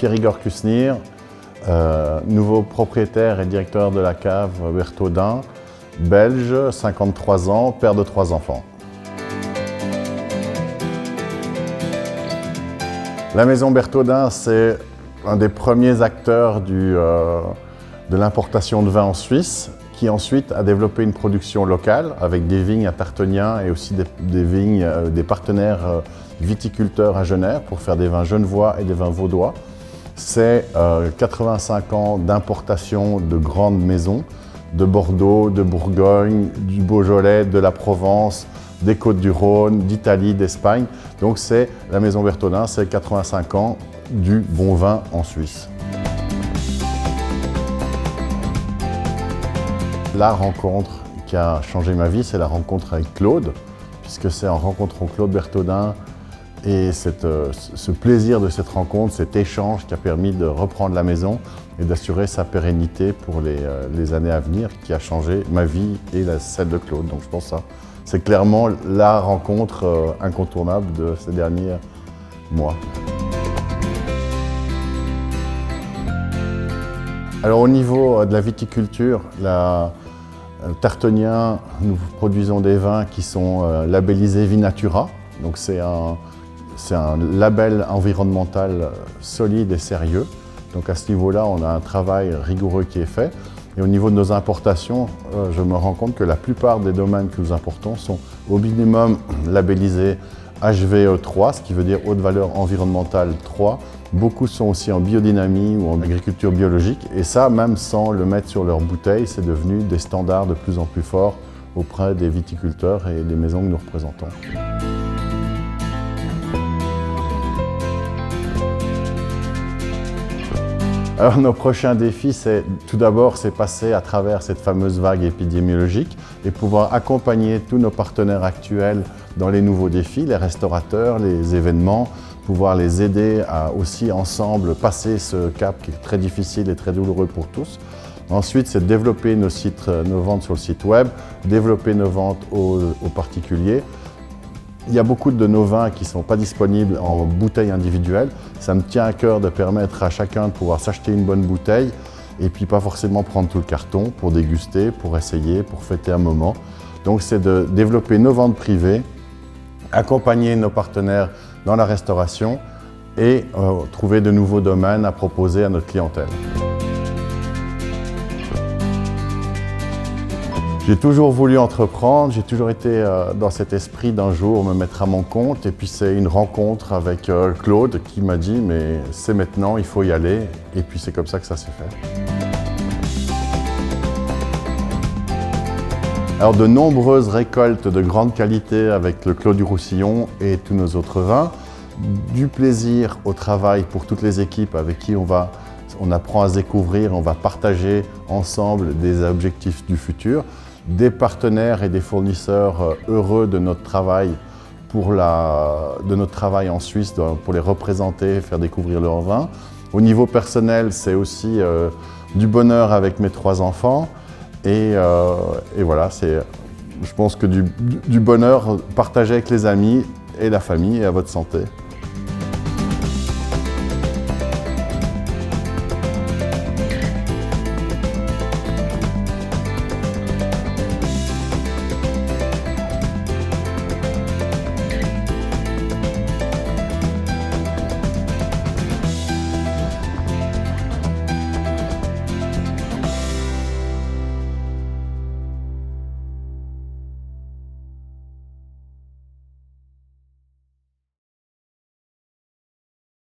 Pierre-Igor Kusnir, nouveau propriétaire et directeur de la cave Berthaudin, belge, 53 ans, père de 3 enfants. La maison Berthaudin, c'est un des premiers acteurs de l'importation de vin en Suisse, qui ensuite a développé une production locale avec des vignes à Tarteniens et aussi des partenaires viticulteurs à Genève pour faire des vins genevois et des vins vaudois. C'est 85 ans d'importation de grandes maisons, de Bordeaux, de Bourgogne, du Beaujolais, de la Provence, des Côtes-du-Rhône, d'Italie, d'Espagne. Donc c'est la maison Berthaudin, c'est 85 ans du bon vin en Suisse. La rencontre qui a changé ma vie, c'est la rencontre avec Claude, puisque c'est en rencontrant Claude Berthaudin et ce plaisir de cette rencontre, cet échange qui a permis de reprendre la maison et d'assurer sa pérennité pour les années à venir, qui a changé ma vie et celle de Claude. Donc je pense que c'est clairement la rencontre incontournable de ces derniers mois. Alors au niveau de la viticulture, Tartenien, nous produisons des vins qui sont labellisés Vinatura. Donc c'est un label environnemental solide et sérieux. Donc à ce niveau-là, on a un travail rigoureux qui est fait. Et au niveau de nos importations, je me rends compte que la plupart des domaines que nous importons sont au minimum labellisés HVE3, ce qui veut dire haute valeur environnementale 3. Beaucoup sont aussi en biodynamie ou en agriculture biologique. Et ça, même sans le mettre sur leur bouteille, c'est devenu des standards de plus en plus forts auprès des viticulteurs et des maisons que nous représentons. Alors nos prochains défis, c'est tout d'abord passer à travers cette fameuse vague épidémiologique et pouvoir accompagner tous nos partenaires actuels dans les nouveaux défis, les restaurateurs, les événements, pouvoir les aider à aussi ensemble passer ce cap qui est très difficile et très douloureux pour tous. Ensuite, c'est développer nos ventes sur le site web, développer nos ventes aux particuliers. Il y a beaucoup de nos vins qui ne sont pas disponibles en bouteilles individuelles. Ça me tient à cœur de permettre à chacun de pouvoir s'acheter une bonne bouteille et puis pas forcément prendre tout le carton pour déguster, pour essayer, pour fêter un moment. Donc c'est de développer nos ventes privées, accompagner nos partenaires dans la restauration et trouver de nouveaux domaines à proposer à notre clientèle. J'ai toujours voulu entreprendre, j'ai toujours été dans cet esprit d'un jour me mettre à mon compte et puis c'est une rencontre avec Claude qui m'a dit mais c'est maintenant, il faut y aller et puis c'est comme ça que ça s'est fait. Alors de nombreuses récoltes de grande qualité avec le Clos du Roussillon et tous nos autres vins, du plaisir au travail pour toutes les équipes avec qui on apprend à se découvrir, on va partager ensemble des objectifs du futur, des partenaires et des fournisseurs heureux de notre travail en Suisse pour les représenter, faire découvrir leurs vins. Au niveau personnel, c'est aussi du bonheur avec mes 3 enfants et voilà, je pense que du bonheur partagé avec les amis et la famille et à votre santé.